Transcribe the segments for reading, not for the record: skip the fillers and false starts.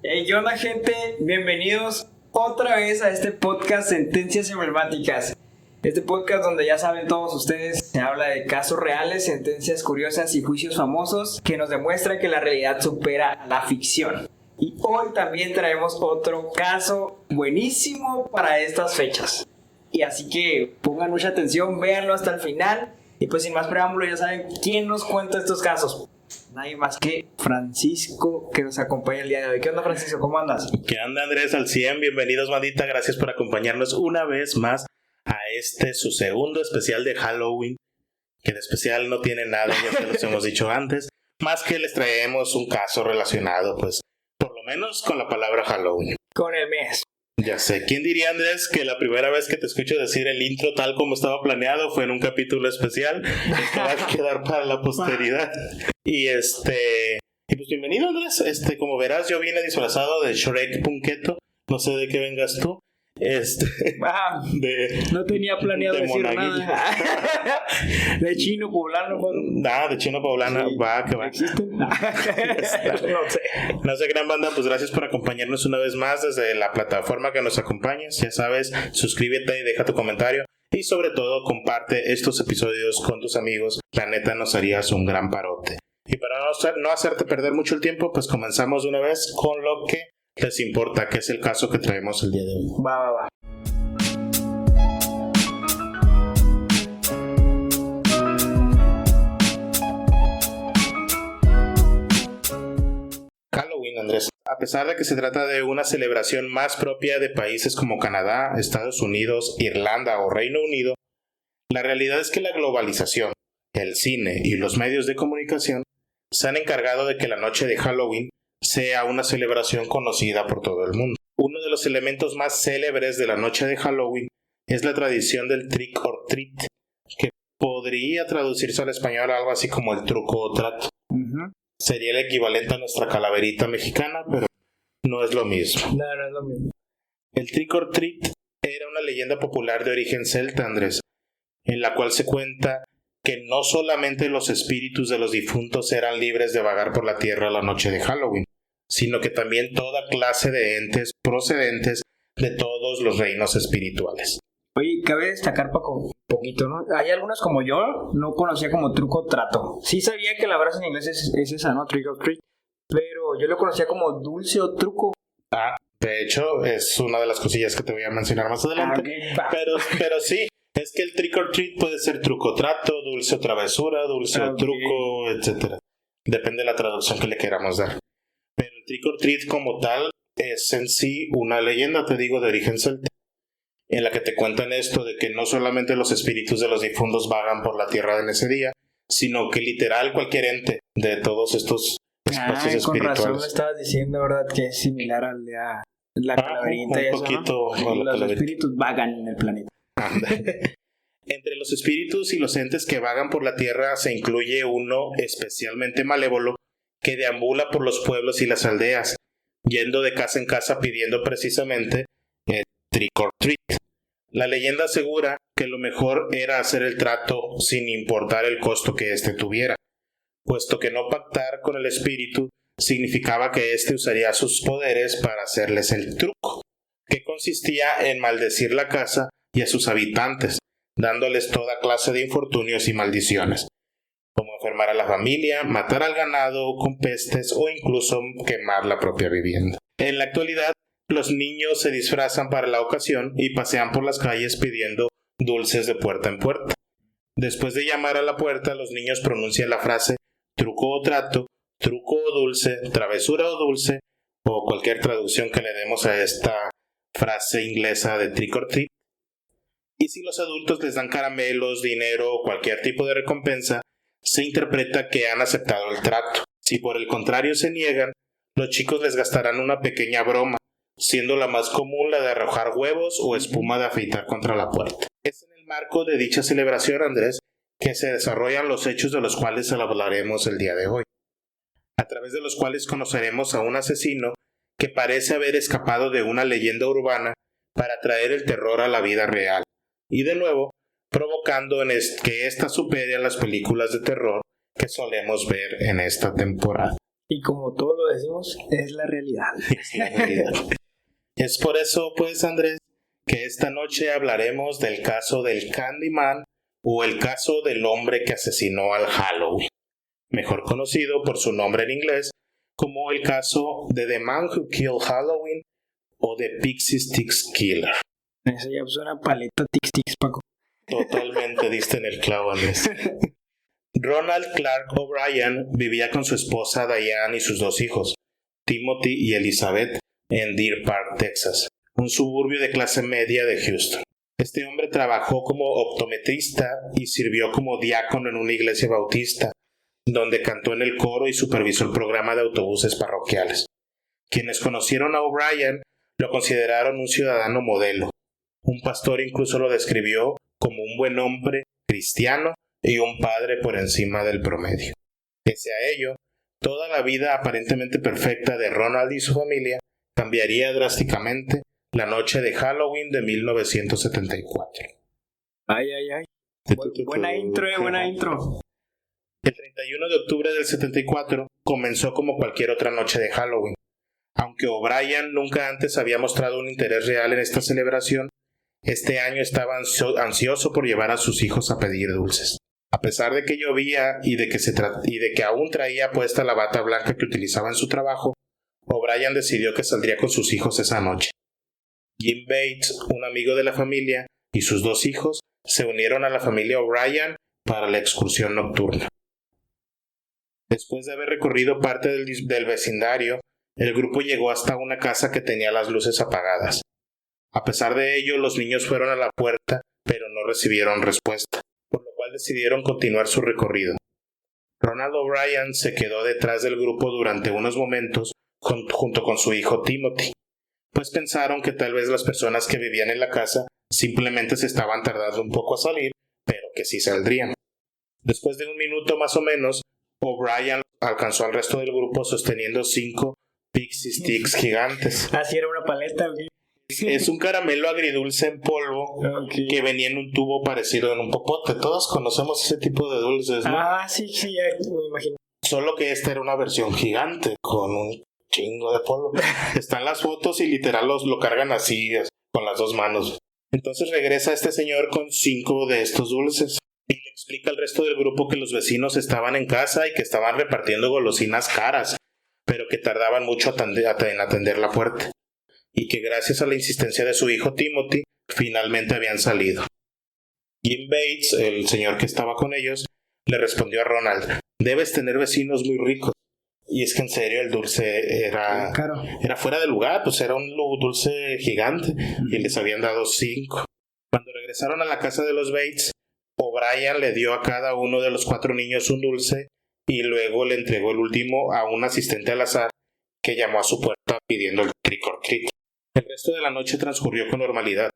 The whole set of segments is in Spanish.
Hey, ¿qué onda, gente? Bienvenidos otra vez a este podcast Sentencias Emblemáticas. Este podcast donde ya saben todos ustedes, se habla de casos reales, sentencias curiosas y juicios famosos que nos demuestran que la realidad supera la ficción. Y hoy también traemos otro caso buenísimo para estas fechas. Y así que pongan mucha atención, véanlo hasta el final. Y pues sin más preámbulo, ya saben quién nos cuenta estos casos. Nadie más que Francisco, que nos acompaña el día de hoy. ¿Qué onda, Francisco? ¿Cómo andas? ¿Qué onda, Andrés? Al 100, bienvenidos, bandita. Gracias por acompañarnos una vez más a su segundo especial de Halloween. Que de especial no tiene nada, ya se los hemos dicho antes. Más que les traemos un caso relacionado, pues, por lo menos con la palabra Halloween. Con el mes. Ya sé. ¿Quién diría, Andrés, que la primera vez que te escucho decir el intro tal como estaba planeado fue en un capítulo especial? Esto va a quedar para la posteridad. Y pues bienvenido, Andrés. Como verás, yo vine disfrazado de Shrek Punketo. No sé de qué vengas tú. No tenía planeado decir monaguillo. nada. De chino poblano. De chino poblano, sí. Va, que va. ¿Existen? No sé. No sé, gran banda, pues gracias por acompañarnos una vez más desde la plataforma que nos acompañas. Ya sabes, suscríbete y deja tu comentario. Y sobre todo, comparte estos episodios con tus amigos. La neta, nos harías un gran parote. Y para no hacerte perder mucho el tiempo, pues comenzamos de una vez con lo que les importa, que es el caso que traemos el día de hoy. Va. Halloween, Andrés. A pesar de que se trata de una celebración más propia de países como Canadá, Estados Unidos, Irlanda o Reino Unido, la realidad es que la globalización, el cine y los medios de comunicación se han encargado de que la noche de Halloween sea una celebración conocida por todo el mundo. Uno de los elementos más célebres de la noche de Halloween es la tradición del trick or treat, que podría traducirse al español algo así como el truco o trato. Uh-huh. Sería el equivalente a nuestra calaverita mexicana, pero no es lo mismo. No es lo mismo. El trick or treat era una leyenda popular de origen celta, Andrés, en la cual se cuenta que no solamente los espíritus de los difuntos eran libres de vagar por la tierra la noche de Halloween, sino que también toda clase de entes procedentes de todos los reinos espirituales. Oye, cabe destacar un poquito, ¿no? Hay algunas como yo, no conocía como truco o trato. Sí sabía que la frase en inglés es esa, ¿no? Trick or treat. Pero yo lo conocía como dulce o truco. De hecho, es una de las cosillas que te voy a mencionar más adelante. Pero sí. Es que el trick or treat puede ser truco trato, dulce o travesura, dulce o truco, etc. Depende de la traducción que le queramos dar. Pero el trick or treat como tal es en sí una leyenda, te digo, de origen celta, en la que te cuentan esto de que no solamente los espíritus de los difuntos vagan por la tierra en ese día, sino que literal cualquier ente de todos estos espacios espirituales. Con razón me estabas diciendo, ¿verdad? Que es similar al de la calaverita y eso, poquito, ¿no? Y los espíritus vagan en el planeta. Entre los espíritus y los entes que vagan por la tierra se incluye uno especialmente malévolo que deambula por los pueblos y las aldeas, yendo de casa en casa pidiendo precisamente el trick or treat. La leyenda asegura que lo mejor era hacer el trato sin importar el costo que éste tuviera, puesto que no pactar con el espíritu significaba que éste usaría sus poderes para hacerles el truco, que consistía en maldecir la casa y a sus habitantes, dándoles toda clase de infortunios y maldiciones, como enfermar a la familia, matar al ganado con pestes o incluso quemar la propia vivienda. En la actualidad, los niños se disfrazan para la ocasión y pasean por las calles pidiendo dulces de puerta en puerta. Después de llamar a la puerta, los niños pronuncian la frase truco o trato, truco o dulce, travesura o dulce, o cualquier traducción que le demos a esta frase inglesa de trick or treat. Y si los adultos les dan caramelos, dinero o cualquier tipo de recompensa, se interpreta que han aceptado el trato. Si por el contrario se niegan, los chicos les gastarán una pequeña broma, siendo la más común la de arrojar huevos o espuma de afeitar contra la puerta. Es en el marco de dicha celebración, Andrés, que se desarrollan los hechos de los cuales hablaremos el día de hoy, a través de los cuales conoceremos a un asesino que parece haber escapado de una leyenda urbana para traer el terror a la vida real, y de nuevo, provocando que ésta supere a las películas de terror que solemos ver en esta temporada. Y como todos lo decimos, es la realidad. Es la realidad. Es por eso, pues, Andrés, que esta noche hablaremos del caso del Candyman o el caso del hombre que asesinó al Halloween, mejor conocido por su nombre en inglés como el caso de The Man Who Killed Halloween o The Pixie Sticks Killer. Eso ya suena paleta tic-tics, Paco. Totalmente diste en el clavo, Andrés. Ronald Clark O'Brien vivía con su esposa Diane y sus 2 hijos, Timothy y Elizabeth, en Deer Park, Texas, un suburbio de clase media de Houston. Este hombre trabajó como optometrista y sirvió como diácono en una iglesia bautista, donde cantó en el coro y supervisó el programa de autobuses parroquiales. Quienes conocieron a O'Brien lo consideraron un ciudadano modelo. Un pastor incluso lo describió como un buen hombre, cristiano y un padre por encima del promedio. Pese a ello, toda la vida aparentemente perfecta de Ronald y su familia cambiaría drásticamente la noche de Halloween de 1974. Ay. Buena intro, buena intro. El 31 de octubre del 74 comenzó como cualquier otra noche de Halloween. Aunque O'Brien nunca antes había mostrado un interés real en esta celebración, este año estaba ansioso por llevar a sus hijos a pedir dulces. A pesar de que llovía y de que aún traía puesta la bata blanca que utilizaba en su trabajo, O'Brien decidió que saldría con sus hijos esa noche. Jim Bates, un amigo de la familia, y sus 2 hijos se unieron a la familia O'Brien para la excursión nocturna. Después de haber recorrido parte del vecindario, el grupo llegó hasta una casa que tenía las luces apagadas. A pesar de ello, los niños fueron a la puerta, pero no recibieron respuesta, por lo cual decidieron continuar su recorrido. Ronald O'Brien se quedó detrás del grupo durante unos momentos junto con su hijo Timothy, pues pensaron que tal vez las personas que vivían en la casa simplemente se estaban tardando un poco a salir, pero que sí saldrían. Después de un minuto más o menos, O'Brien alcanzó al resto del grupo sosteniendo 5 Pixie Sticks gigantes. Así era una paleta, ¿ok? Es un caramelo agridulce en polvo que venía en un tubo parecido en un popote. Todos conocemos ese tipo de dulces, ¿no? Ah, sí, ya me imagino. Solo que esta era una versión gigante con un chingo de polvo. Están las fotos y literal lo cargan así, con las 2 manos. Entonces regresa este señor con 5 de estos dulces y le explica al resto del grupo que los vecinos estaban en casa y que estaban repartiendo golosinas caras, pero que tardaban mucho en atender la puerta, y que gracias a la insistencia de su hijo Timothy, finalmente habían salido. Jim Bates, el señor que estaba con ellos, le respondió a Ronald: debes tener vecinos muy ricos. Y es que en serio el dulce era fuera de lugar, pues era un dulce gigante, y les habían dado 5. Cuando regresaron a la casa de los Bates, O'Brien le dio a cada uno de los 4 niños un dulce, y luego le entregó el último a un asistente al azar que llamó a su puerta pidiendo el trick or treat. El resto de la noche transcurrió con normalidad.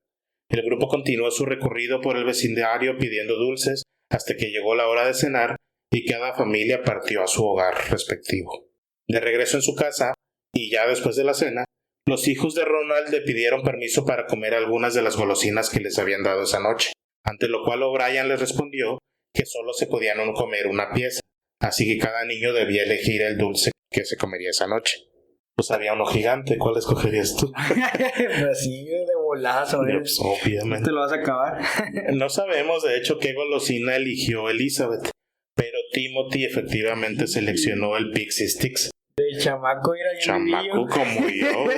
El grupo continuó su recorrido por el vecindario pidiendo dulces hasta que llegó la hora de cenar y cada familia partió a su hogar respectivo. De regreso en su casa, y ya después de la cena, los hijos de Ronald le pidieron permiso para comer algunas de las golosinas que les habían dado esa noche, ante lo cual O'Brien les respondió que solo se podían comer una pieza, así que cada niño debía elegir el dulce que se comería esa noche. Pues había uno gigante, ¿cuál escogerías tú? Pues sí, de volazo, pues, obviamente. ¿Te lo vas a acabar? No sabemos, de hecho, qué golosina eligió Elizabeth, pero Timothy efectivamente seleccionó el Pixie Sticks. De chamaco era yo. Chamaco como yo.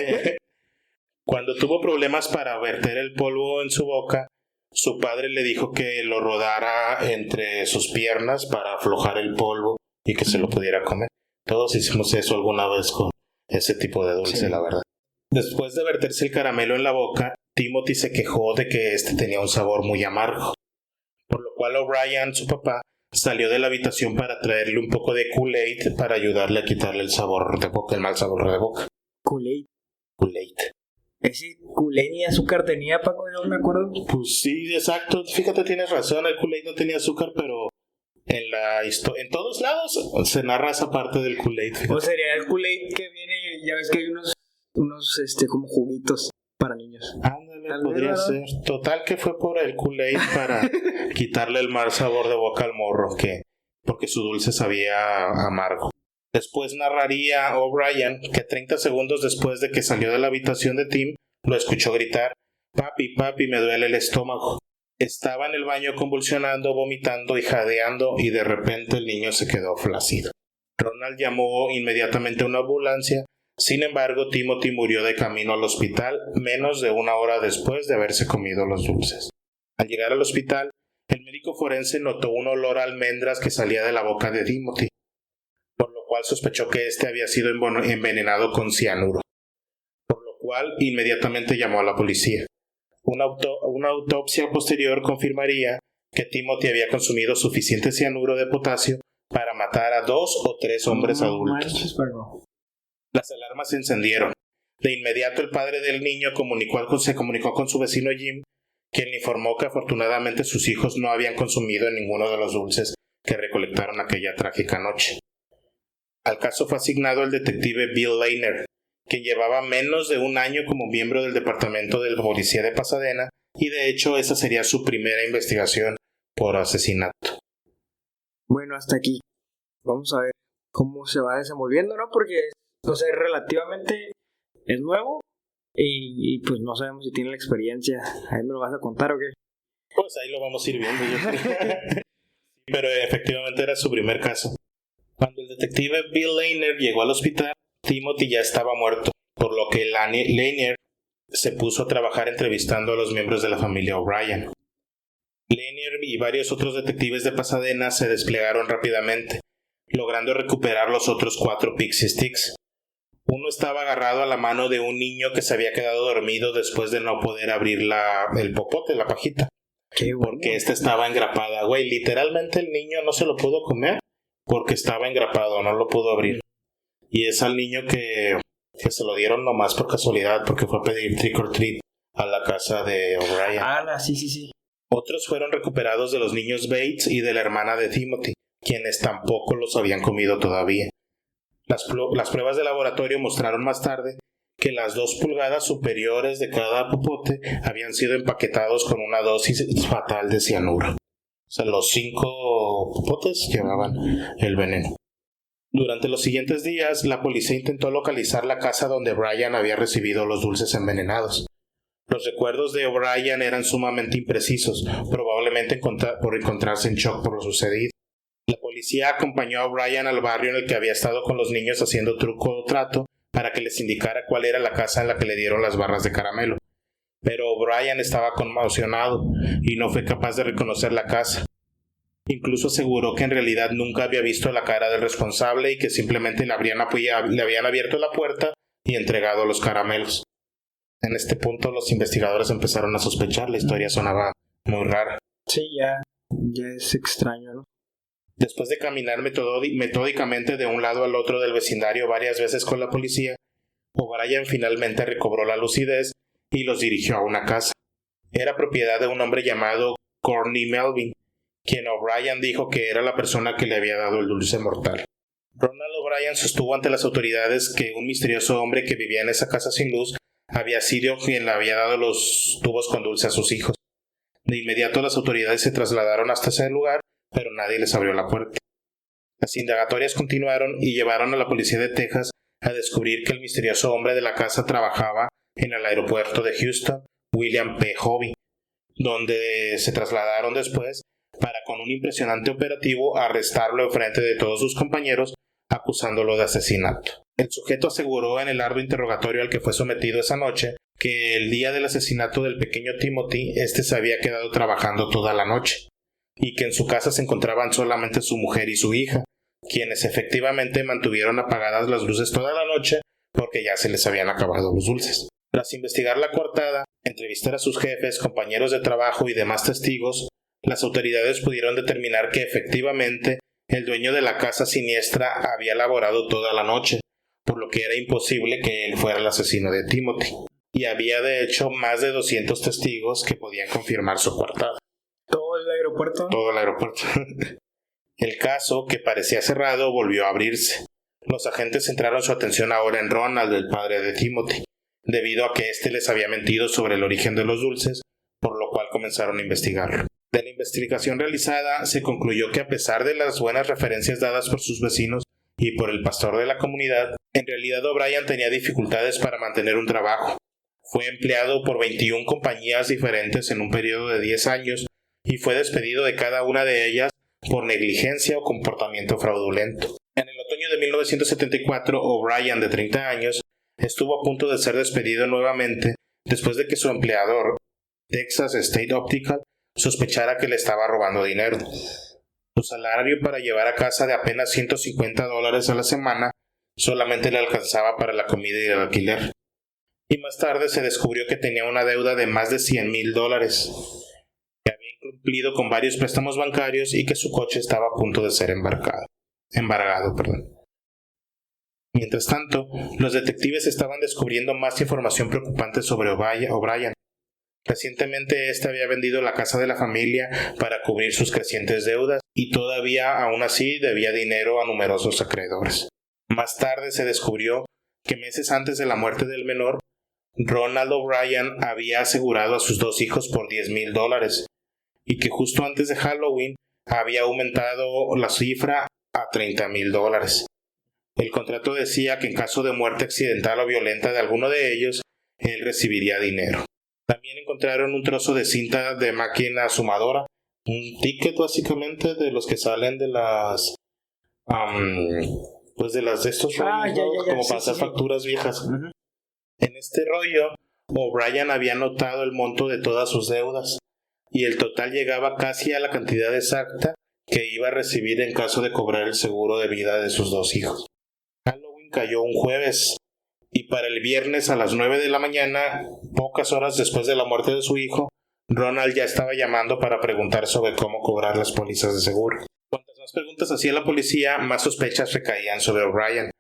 Cuando tuvo problemas para verter el polvo en su boca, su padre le dijo que lo rodara entre sus piernas para aflojar el polvo y que se lo pudiera comer. Todos hicimos eso alguna vez con ese tipo de dulce, sí. La verdad. Después de verterse el caramelo en la boca, Timothy se quejó de que este tenía un sabor muy amargo, por lo cual O'Brien, su papá, salió de la habitación para traerle un poco de Kool-Aid para ayudarle a quitarle el sabor de boca, el mal sabor de boca. Kool-Aid. Kool-Aid. ¿Ese Kool-Aid ni azúcar tenía, Paco? Yo no me acuerdo. Pues sí, exacto. Fíjate, tienes razón, el Kool-Aid no tenía azúcar, pero en todos lados se narra esa parte del Kool-Aid. Fíjate. O sería el Kool-Aid que viene, ya ves que hay unos como juguitos para niños. Ándale, podría ser. Total que fue por el Kool-Aid para quitarle el mal sabor de boca al morro, porque su dulce sabía amargo. Después narraría O'Brien que 30 segundos después de que salió de la habitación de Tim, lo escuchó gritar: «Papi, papi, me duele el estómago». Estaba en el baño convulsionando, vomitando y jadeando, y de repente el niño se quedó flácido. Ronald llamó inmediatamente a una ambulancia. Sin embargo, Timothy murió de camino al hospital menos de una hora después de haberse comido los dulces. Al llegar al hospital, el médico forense notó un olor a almendras que salía de la boca de Timothy, por lo cual sospechó que éste había sido envenenado con cianuro, por lo cual inmediatamente llamó a la policía. Una autopsia posterior confirmaría que Timothy había consumido suficiente cianuro de potasio para matar a 2 o 3 hombres adultos. Las alarmas se encendieron. De inmediato el padre del niño se comunicó con su vecino Jim, quien le informó que afortunadamente sus hijos no habían consumido ninguno de los dulces que recolectaron aquella trágica noche. Al caso fue asignado el detective Bill Lanier, quien llevaba menos de un año como miembro del departamento de la policía de Pasadena, y de hecho esa sería su primera investigación por asesinato. Bueno, hasta aquí. Vamos a ver cómo se va desenvolviendo, ¿no? Porque, relativamente es nuevo y pues no sabemos si tiene la experiencia. ¿Ahí me lo vas a contar o qué? Pues ahí lo vamos a ir viendo, yo creo. Pero efectivamente era su primer caso. Cuando el detective Bill Lanier llegó al hospital, Timothy ya estaba muerto, por lo que Lanier se puso a trabajar entrevistando a los miembros de la familia O'Brien. Lanier y varios otros detectives de Pasadena se desplegaron rápidamente, logrando recuperar los otros 4 Pixie Sticks. Uno estaba agarrado a la mano de un niño que se había quedado dormido después de no poder abrir el popote, la pajita. Porque estaba engrapada. Güey, literalmente el niño no se lo pudo comer porque estaba engrapado, no lo pudo abrir. Y es al niño que se lo dieron nomás por casualidad, porque fue a pedir trick or treat a la casa de O'Brien. Sí. Otros fueron recuperados de los niños Bates y de la hermana de Timothy, quienes tampoco los habían comido todavía. Las pruebas de laboratorio mostraron más tarde que las 2 pulgadas superiores de cada popote habían sido empaquetados con una dosis fatal de cianuro. O sea, los 5 popotes llevaban el veneno. Durante los siguientes días, la policía intentó localizar la casa donde Brian había recibido los dulces envenenados. Los recuerdos de O'Brien eran sumamente imprecisos, probablemente por encontrarse en shock por lo sucedido. La policía acompañó a O'Brien al barrio en el que había estado con los niños haciendo truco o trato para que les indicara cuál era la casa en la que le dieron las barras de caramelo. Pero O'Brien estaba conmocionado y no fue capaz de reconocer la casa. Incluso aseguró que en realidad nunca había visto la cara del responsable y que simplemente le habían abierto la puerta y entregado los caramelos. En este punto los investigadores empezaron a sospechar, la historia sonaba muy rara. Sí, ya es extraño, ¿no? Después de caminar metódicamente de un lado al otro del vecindario varias veces con la policía, O'Brien finalmente recobró la lucidez y los dirigió a una casa. Era propiedad de un hombre llamado Courtney Melvin, quien O'Brien dijo que era la persona que le había dado el dulce mortal. Ronald O'Brien sostuvo ante las autoridades que un misterioso hombre que vivía en esa casa sin luz había sido quien le había dado los tubos con dulce a sus hijos. De inmediato las autoridades se trasladaron hasta ese lugar, pero nadie les abrió la puerta. Las indagatorias continuaron y llevaron a la policía de Texas a descubrir que el misterioso hombre de la casa trabajaba en el aeropuerto de Houston, William P. Hobby, donde se trasladaron después para, con un impresionante operativo, arrestarlo enfrente de todos sus compañeros, acusándolo de asesinato. El sujeto aseguró en el arduo interrogatorio al que fue sometido esa noche que el día del asesinato del pequeño Timothy, se había quedado trabajando toda la noche, y que en su casa se encontraban solamente su mujer y su hija, quienes efectivamente mantuvieron apagadas las luces toda la noche porque ya se les habían acabado los dulces. Tras investigar la coartada, entrevistar a sus jefes, compañeros de trabajo y demás testigos, las autoridades pudieron determinar que efectivamente el dueño de la casa siniestra había laborado toda la noche, por lo que era imposible que él fuera el asesino de Timothy, y había de hecho más de 200 testigos que podían confirmar su coartada. ¿Todo el aeropuerto? Todo el aeropuerto. El caso, que parecía cerrado, volvió a abrirse. Los agentes centraron su atención ahora en Ronald, el padre de Timothy, debido a que éste les había mentido sobre el origen de los dulces, por lo cual comenzaron a investigarlo. De la investigación realizada, se concluyó que a pesar de las buenas referencias dadas por sus vecinos y por el pastor de la comunidad, en realidad O'Brien tenía dificultades para mantener un trabajo. Fue empleado por 21 compañías diferentes en un periodo de 10 años y fue despedido de cada una de ellas por negligencia o comportamiento fraudulento. En el otoño de 1974, O'Brien, de 30 años, estuvo a punto de ser despedido nuevamente después de que su empleador, Texas State Optical, sospechara que le estaba robando dinero. Su salario para llevar a casa de apenas $150 a la semana solamente le alcanzaba para la comida y el alquiler. Y más tarde se descubrió que tenía una deuda de más de $100,000, que había incumplido con varios préstamos bancarios y que su coche estaba a punto de ser embargado. Mientras tanto, los detectives estaban descubriendo más información preocupante sobre O'Brien. Recientemente este había vendido la casa de la familia para cubrir sus crecientes deudas y todavía aún así debía dinero a numerosos acreedores. Más tarde se descubrió que meses antes de la muerte del menor, Ronald O'Brien había asegurado a sus 2 hijos por $10,000 y que justo antes de Halloween había aumentado la cifra a $30,000. El contrato decía que en caso de muerte accidental o violenta de alguno de ellos, él recibiría dinero. También encontraron un trozo de cinta de máquina sumadora, un ticket básicamente de los que salen de las de estos rollos, como para hacer facturas viejas. Uh-huh. En este rollo, O'Brien había anotado el monto de todas sus deudas y el total llegaba casi a la cantidad exacta que iba a recibir en caso de cobrar el seguro de vida de sus 2 hijos. Halloween cayó un jueves y para el viernes a las 9 de la mañana, pocas horas después de la muerte de su hijo, Ronald ya estaba llamando para preguntar sobre cómo cobrar las pólizas de seguro. Cuantas más preguntas hacía la policía, más sospechas recaían sobre O'Brien.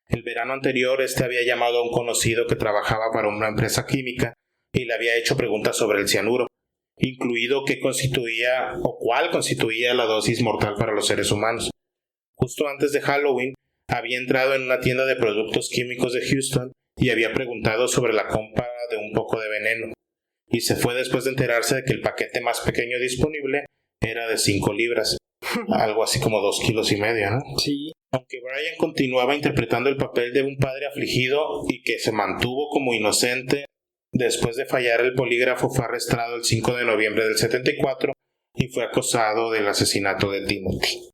El verano anterior, había llamado a un conocido que trabajaba para una empresa química y le había hecho preguntas sobre el cianuro, incluido qué constituía o cuál constituía la dosis mortal para los seres humanos. Justo antes de Halloween, había entrado en una tienda de productos químicos de Houston y había preguntado sobre la compra de un poco de veneno, y se fue después de enterarse de que el paquete más pequeño disponible era de 5 libras, algo así como 2,5 kilos, ¿no? Sí. Aunque Brian continuaba interpretando el papel de un padre afligido y que se mantuvo como inocente, después de fallar el polígrafo fue arrestado el 5 de noviembre del 74 y fue acusado del asesinato de Timothy.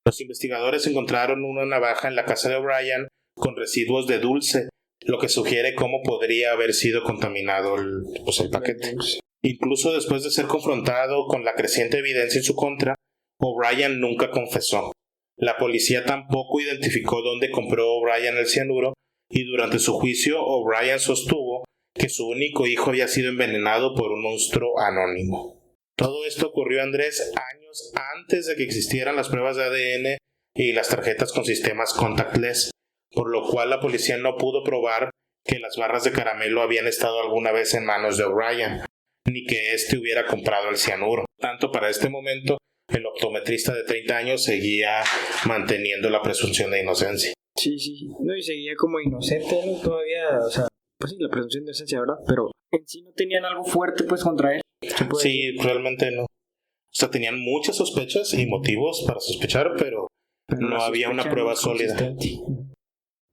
Los investigadores encontraron una navaja en la casa de O'Brien con residuos de dulce, lo que sugiere cómo podría haber sido contaminado el paquete. Incluso después de ser confrontado con la creciente evidencia en su contra, O'Brien nunca confesó. La policía tampoco identificó dónde compró O'Brien el cianuro y durante su juicio O'Brien sostuvo que su único hijo había sido envenenado por un monstruo anónimo. Todo esto ocurrió, Andrés, años antes de que existieran las pruebas de ADN y las tarjetas con sistemas contactless, por lo cual la policía no pudo probar que las barras de caramelo habían estado alguna vez en manos de O'Brien, ni que éste hubiera comprado el cianuro. Tanto para este momento, el optometrista de 30 años seguía manteniendo la presunción de inocencia. Sí. No, y seguía como inocente, ¿no? Todavía, pues sí, la presunción de inocencia, ¿verdad? Pero en sí no tenían algo fuerte, pues, contra él. Sí, realmente no. Tenían muchas sospechas y motivos para sospechar, pero no había una prueba sólida.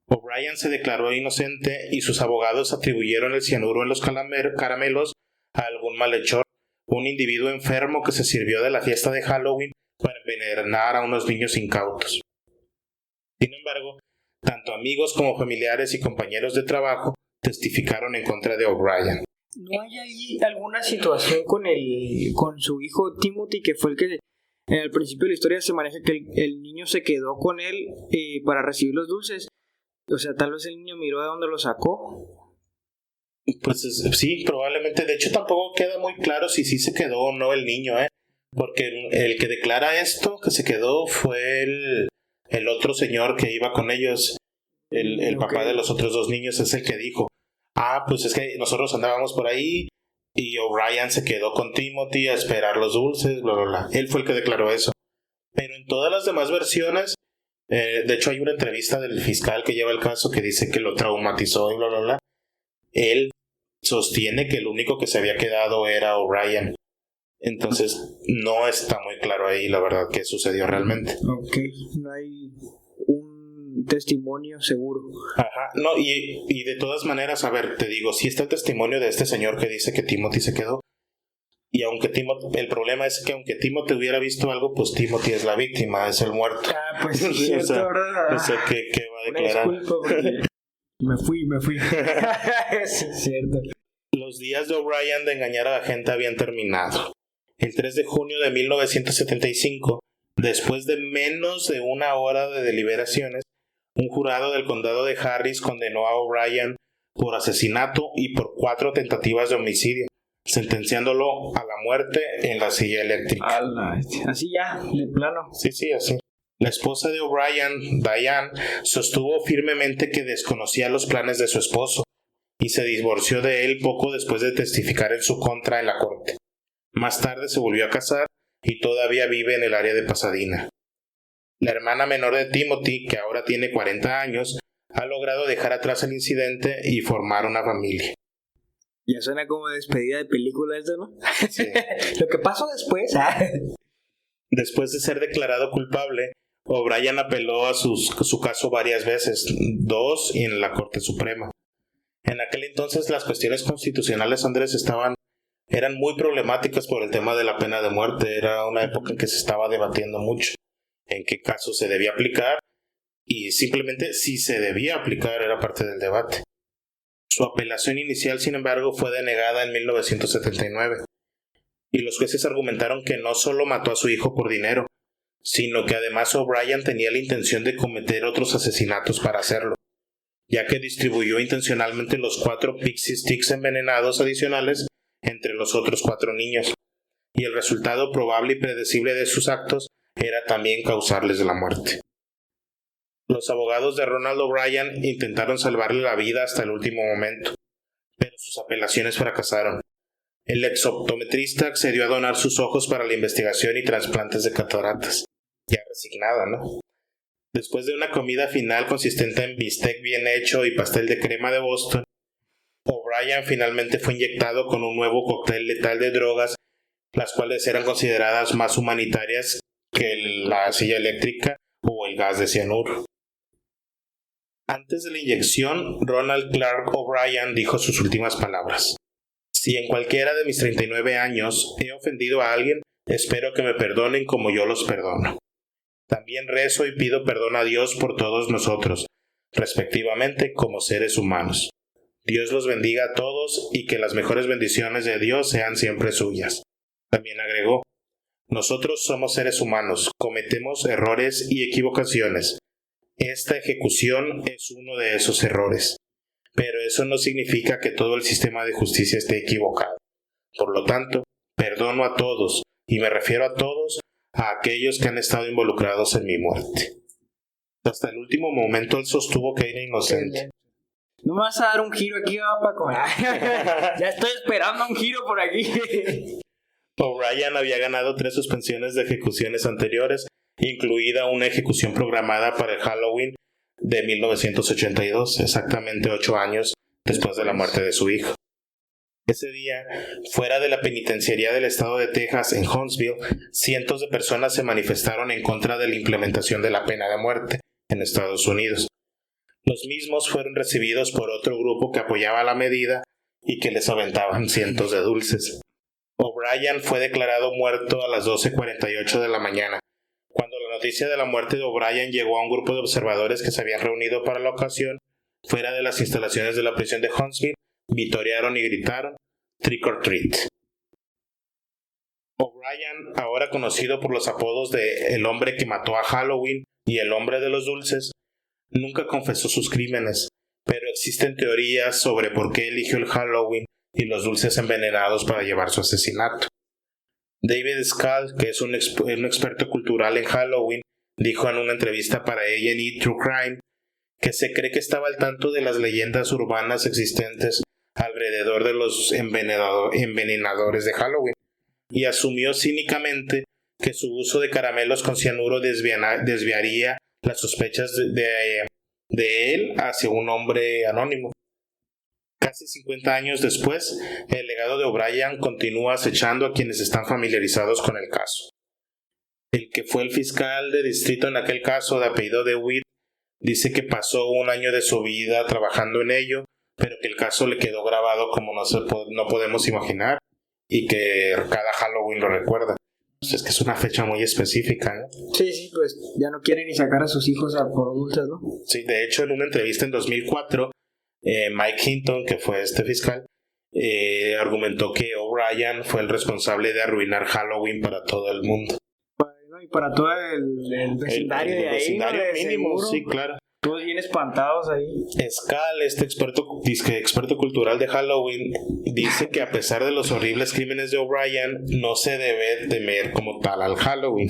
O'Brien se declaró inocente y sus abogados atribuyeron el cianuro en los caramelos a algún malhechor, un individuo enfermo que se sirvió de la fiesta de Halloween para envenenar a unos niños incautos. Sin embargo, tanto amigos como familiares y compañeros de trabajo testificaron en contra de O'Brien. ¿No hay ahí alguna situación con su hijo Timothy, que fue el que al principio de la historia se maneja que el niño se quedó con él para recibir los dulces? O sea, tal vez el niño miró de dónde lo sacó. Pues sí, probablemente. De hecho, tampoco queda muy claro si sí se quedó o no el niño, porque el que declara esto, que se quedó, fue el otro señor que iba con ellos. El papá de los otros 2 niños es el que dijo: pues es que nosotros andábamos por ahí y O'Brien se quedó con Timothy a esperar los dulces, bla, bla, bla. Él fue el que declaró eso. Pero en todas las demás versiones, de hecho hay una entrevista del fiscal que lleva el caso que dice que lo traumatizó y bla, bla, bla. Él sostiene que el único que se había quedado era O'Brien. Entonces no está muy claro ahí la verdad qué sucedió realmente. Ok, no hay un un testimonio seguro. Ajá, no, y de todas maneras, a ver, te digo, si está el testimonio de este señor que dice que Timothy se quedó, y aunque el problema es que aunque Timothy hubiera visto algo, pues Timothy es la víctima, es el muerto. Ah, pues sí, cierto, ¿verdad? O sea, ¿qué va a declarar? Una disculpa porque me fui. Sí, es cierto. Los días de O'Brien de engañar a la gente habían terminado. El 3 de junio de 1975, después de menos de una hora de deliberaciones, un jurado del condado de Harris condenó a O'Brien por asesinato y por 4 tentativas de homicidio, sentenciándolo a la muerte en la silla eléctrica. Así ya, de plano. Sí, así. La esposa de O'Brien, Diane, sostuvo firmemente que desconocía los planes de su esposo y se divorció de él poco después de testificar en su contra en la corte. Más tarde se volvió a casar y todavía vive en el área de Pasadena. La hermana menor de Timothy, que ahora tiene 40 años, ha logrado dejar atrás el incidente y formar una familia. Ya suena como despedida de película esto, ¿no? Sí. Lo que pasó después. Después de ser declarado culpable, O'Brien apeló a su caso varias veces, 2 y en la Corte Suprema. En aquel entonces las cuestiones constitucionales, Andrés, eran muy problemáticas por el tema de la pena de muerte. Era una época en que se estaba debatiendo mucho en qué caso se debía aplicar y simplemente si se debía aplicar era parte del debate. Su apelación inicial, sin embargo, fue denegada en 1979 y los jueces argumentaron que no solo mató a su hijo por dinero, sino que además O'Brien tenía la intención de cometer otros asesinatos para hacerlo, ya que distribuyó intencionalmente los 4 Pixie Sticks envenenados adicionales entre los otros 4 niños, y el resultado probable y predecible de sus actos era también causarles la muerte. Los abogados de Ronald O'Brien intentaron salvarle la vida hasta el último momento, pero sus apelaciones fracasaron. El exoptometrista accedió a donar sus ojos para la investigación y trasplantes de cataratas. Ya resignada, ¿no? Después de una comida final consistente en bistec bien hecho y pastel de crema de Boston, O'Brien finalmente fue inyectado con un nuevo cóctel letal de drogas, las cuales eran consideradas más humanitarias que la silla eléctrica o el gas de cianuro. Antes de la inyección, Ronald Clark O'Brien dijo sus últimas palabras: "Si en cualquiera de mis 39 años he ofendido a alguien, espero que me perdonen como yo los perdono. También rezo y pido perdón a Dios por todos nosotros, respectivamente como seres humanos. Dios los bendiga a todos y que las mejores bendiciones de Dios sean siempre suyas". También agregó: "Nosotros somos seres humanos, cometemos errores y equivocaciones. Esta ejecución es uno de esos errores. Pero eso no significa que todo el sistema de justicia esté equivocado. Por lo tanto, perdono a todos, y me refiero a todos, a aquellos que han estado involucrados en mi muerte". Hasta el último momento él sostuvo que era inocente. No me vas a dar un giro aquí, Paco. Ya estoy esperando un giro por aquí. O'Brien había ganado 3 suspensiones de ejecuciones anteriores, incluida una ejecución programada para el Halloween de 1982, exactamente 8 años después de la muerte de su hijo. Ese día, fuera de la penitenciaría del estado de Texas en Huntsville, cientos de personas se manifestaron en contra de la implementación de la pena de muerte en Estados Unidos. Los mismos fueron recibidos por otro grupo que apoyaba la medida y que les aventaban cientos de dulces. O'Brien fue declarado muerto a las 12:48 de la mañana. Cuando la noticia de la muerte de O'Brien llegó a un grupo de observadores que se habían reunido para la ocasión, fuera de las instalaciones de la prisión de Huntsville, vitorearon y gritaron "Trick or treat". O'Brien, ahora conocido por los apodos de "el hombre que mató a Halloween" y "el hombre de los dulces", nunca confesó sus crímenes, pero existen teorías sobre por qué eligió el Halloween y los dulces envenenados para llevar su asesinato. David Scull, que es un experto cultural en Halloween, dijo en una entrevista para A&E True Crime que se cree que estaba al tanto de las leyendas urbanas existentes alrededor de los envenenadores de Halloween y asumió cínicamente que su uso de caramelos con cianuro desviaría las sospechas de él hacia un hombre anónimo. Casi 50 años después, el legado de O'Brien continúa acechando a quienes están familiarizados con el caso. El que fue el fiscal de distrito en aquel caso, de apellido DeWitt, Dice que pasó un año de su vida trabajando en ello, pero que el caso le quedó grabado como no podemos imaginar y que cada Halloween lo recuerda. Pues es que es una fecha muy específica, ¿no? Sí, pues ya no quieren ni sacar a sus hijos por dulces, ¿no? Sí, de hecho en una entrevista en 2004, Mike Hinton, que fue este fiscal, argumentó que O'Brien fue el responsable de arruinar Halloween para todo el mundo. Y para todo el vecindario de ahí, vecindario ¿no? mínimo, Seguro. sí, claro. Todos bien espantados ahí. Escal, este experto cultural de Halloween, dice que a pesar de los horribles crímenes de O'Brien, no se debe temer como tal al Halloween,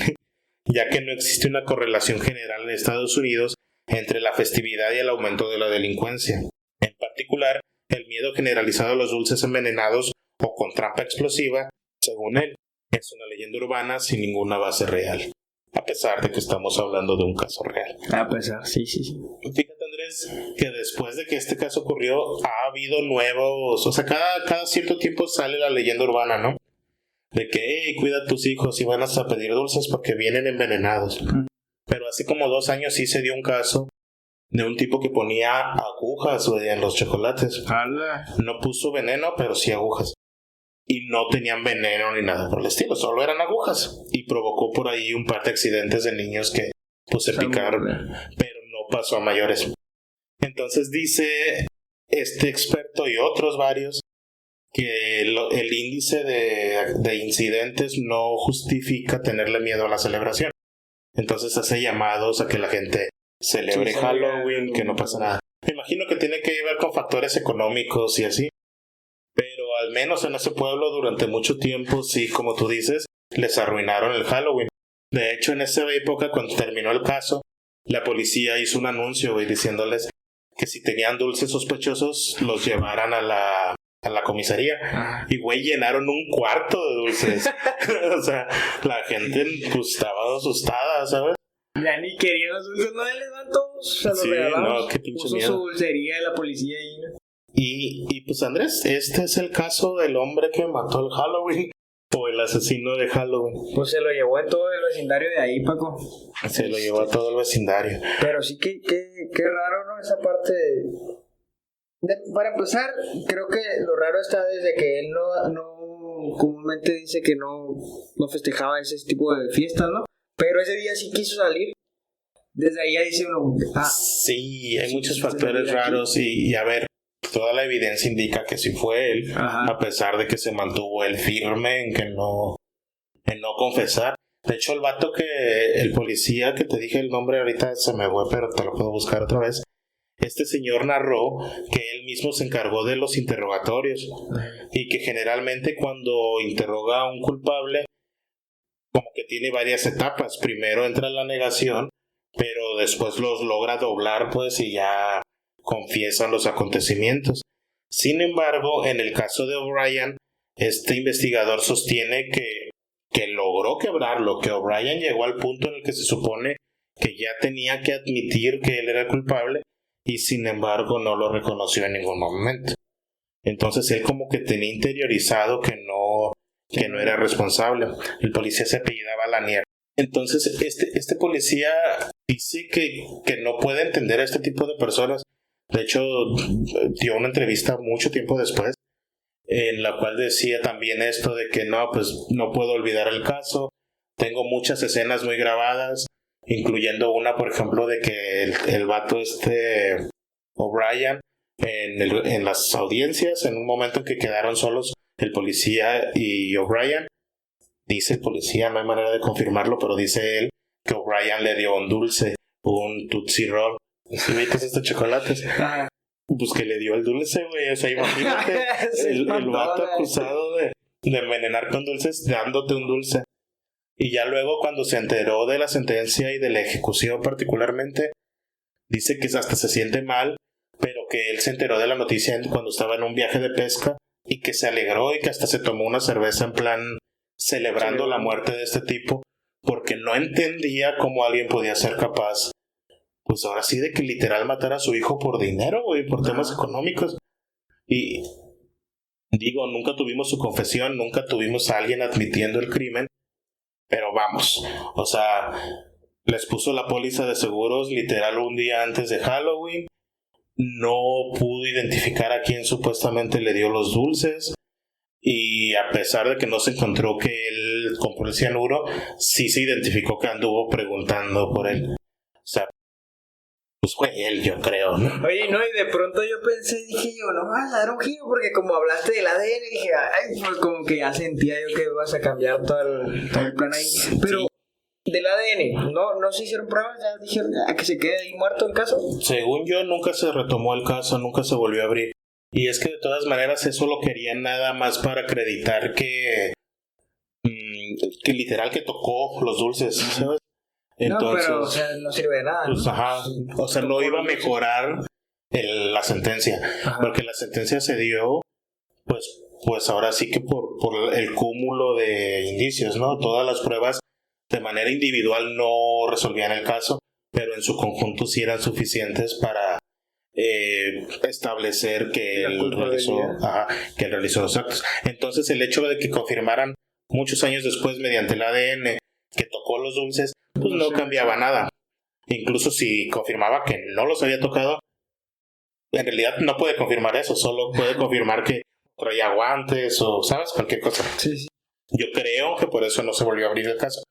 ya que no existe una correlación general en Estados Unidos entre la festividad y el aumento de la delincuencia. En particular, el miedo generalizado a los dulces envenenados o con trampa explosiva, según él, es una leyenda urbana sin ninguna base real, a pesar de que estamos hablando de un caso real. A pesar, sí. Fíjate, Andrés, que después de que este caso ocurrió, ha habido nuevos, o sea, cada cierto tiempo sale la leyenda urbana, ¿no? De que, hey, cuida a tus hijos y van a pedir dulces porque vienen envenenados. Pero hace como 2 años sí se dio un caso de un tipo que ponía agujas, güey, en los chocolates. ¡Hala! No puso veneno, pero sí agujas. Y no tenían veneno ni nada por el estilo, solo eran agujas. Y provocó por ahí un par de accidentes de niños que pues se picaron, pero no pasó a mayores. Entonces dice este experto y otros varios que el índice de incidentes no justifica tenerle miedo a la celebración. Entonces hace llamados a que la gente celebre Halloween, que no pasa nada. Me imagino que tiene que ver con factores económicos y así. Pero al menos en ese pueblo durante mucho tiempo, sí, como tú dices, les arruinaron el Halloween. De hecho, en esa época, cuando terminó el caso, la policía hizo un anuncio, güey, diciéndoles que si tenían dulces sospechosos, los llevaran a la comisaría. Ajá. Y, güey, llenaron un cuarto de dulces. O sea, la gente pues, estaba asustada, ¿sabes? Ya ni querían los dulces, no les dan todos, se los Sí, regalamos. no, qué pinche Puso miedo. su dulcería de la policía ahí, ¿no? Y pues Andrés, este es el caso del hombre que mató el Halloween o el asesino de Halloween. Pues se lo llevó en todo el vecindario de ahí, Paco. Se lo llevó a todo el vecindario. Pero sí que raro, ¿no? Esa parte para empezar, creo que lo raro está desde que él no comúnmente dice que no festejaba ese tipo de fiestas, ¿no? Pero ese día sí quiso salir. Desde ahí ya dice uno, Sí, hay muchos factores raros y a ver, toda la evidencia indica que sí fue él, ajá, a pesar de que se mantuvo él firme en no confesar. De hecho, el policía que te dije el nombre ahorita se me fue, pero te lo puedo buscar otra vez. Este señor narró que él mismo se encargó de los interrogatorios y que generalmente cuando interroga a un culpable, como que tiene varias etapas. Primero entra en la negación, pero después los logra doblar, pues, y ya confiesan los acontecimientos. Sin embargo, en el caso de O'Brien, este investigador sostiene que logró quebrarlo, que O'Brien llegó al punto en el que se supone que ya tenía que admitir que él era el culpable y sin embargo no lo reconoció en ningún momento. Entonces él como que tenía interiorizado que no era responsable. El policía se apellidaba Lanier. Entonces este policía dice que no puede entender a este tipo de personas. De hecho, dio una entrevista mucho tiempo después en la cual decía también esto de que no, pues no puedo olvidar el caso. Tengo muchas escenas muy grabadas, incluyendo una, por ejemplo, de que el vato O'Brien en las audiencias, en un momento en que quedaron solos el policía y O'Brien, dice el policía, no hay manera de confirmarlo, pero dice él que O'Brien le dio un dulce, un Tootsie Roll. ¿Sí viste estos chocolates? Pues que le dio el dulce, güey. O sea, imagínate el vato acusado de envenenar con dulces dándote un dulce. Y ya luego cuando se enteró de la sentencia y de la ejecución particularmente, dice que hasta se siente mal, pero que él se enteró de la noticia cuando estaba en un viaje de pesca y que se alegró y que hasta se tomó una cerveza en plan celebrando la muerte de este tipo, porque no entendía cómo alguien podía ser capaz, pues ahora sí, de que literal matar a su hijo por dinero, güey, por temas económicos. Y digo, nunca tuvimos su confesión, nunca tuvimos a alguien admitiendo el crimen, pero vamos, o sea, les puso la póliza de seguros literal un día antes de Halloween. No pudo identificar a quién supuestamente le dio los dulces. Y a pesar de que no se encontró que él compró el cianuro, sí se identificó que anduvo preguntando por él. O sea, pues fue él, yo creo, ¿no? Oye, no, y de pronto yo pensé, dije yo, no vas a dar un giro, porque como hablaste del ADN, dije, ay, pues como que ya sentía yo que vas a cambiar todo el plan ahí. Pero sí, del ADN, no se hicieron pruebas, ya dijeron a que se quede ahí muerto el caso. Según yo, nunca se retomó el caso, nunca se volvió a abrir. Y es que de todas maneras eso lo querían nada más para acreditar que literal que tocó los dulces, ¿sabes? Entonces, no, pero o sea, no sirve de nada, ¿no? Pues, ajá, o sea, no iba a mejorar la sentencia, ajá, porque la sentencia se dio, pues ahora sí que por el cúmulo de indicios, ¿no? Todas las pruebas de manera individual no resolvían el caso, pero en su conjunto sí eran suficientes para establecer que él realizó los actos. Entonces el hecho de que confirmaran muchos años después mediante el ADN que tocó los dulces, pues no cambiaba nada. Incluso si confirmaba que no los había tocado, en realidad no puede confirmar eso, solo puede confirmar que traía guantes o, ¿sabes? Cualquier cosa. Sí. Yo creo que por eso no se volvió a abrir el caso.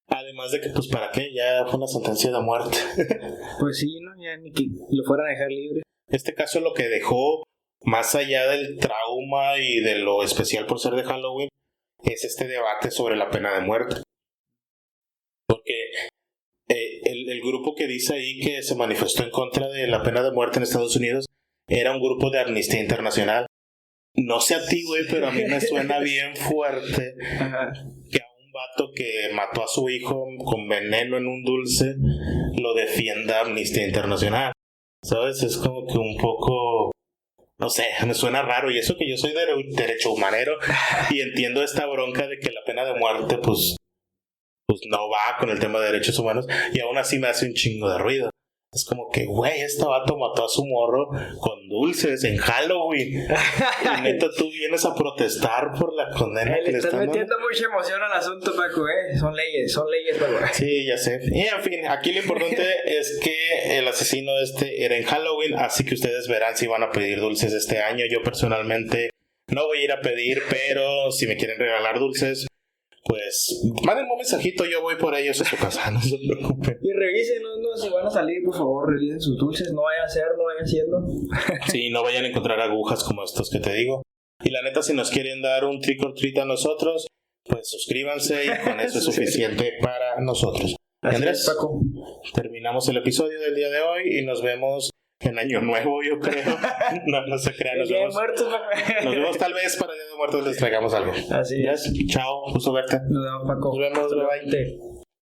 Además de que, pues, ¿para qué? Ya fue una sentencia de muerte. Pues sí, ¿no? Ya ni que lo fueran a dejar libre. Este caso lo que dejó, más allá del trauma y de lo especial por ser de Halloween, es este debate sobre la pena de muerte. Porque el grupo que dice ahí que se manifestó en contra de la pena de muerte en Estados Unidos era un grupo de Amnistía Internacional. No sé a ti, güey, pero a mí me suena bien fuerte que a un vato que mató a su hijo con veneno en un dulce lo defienda Amnistía Internacional. ¿Sabes? Es como que un poco... No sé, me suena raro. Y eso que yo soy derecho humanero y entiendo esta bronca de que la pena de muerte, pues no va con el tema de derechos humanos, y aún así me hace un chingo de ruido. Es como que, güey, este vato mató a su morro con dulces en Halloween. Y neta, tú vienes a protestar por la condena que le están dando. Metiendo mucha emoción al asunto, Paco, Son leyes, ¿verdad? Sí, ya sé. Y en fin, aquí lo importante es que el asesino era en Halloween, así que ustedes verán si van a pedir dulces este año. Yo personalmente no voy a ir a pedir, pero si me quieren regalar dulces, pues mándenme un mensajito, yo voy por ellos a su casa, no se preocupen. Y revisen, ¿no? Si van a salir, por favor, revisen sus dulces, no vayan siendo. Sí, no vayan a encontrar agujas como estos que te digo. Y la neta, si nos quieren dar un trick or treat a nosotros, pues suscríbanse y con eso es suficiente para nosotros. Andrés, Paco, terminamos el episodio del día de hoy y nos vemos en Año Nuevo, yo creo. No se crean, nos vemos tal vez para el Día de Muertos les traigamos algo. Así es. Chao, gusto verte. Nos vemos, Paco. Nos vemos, bye.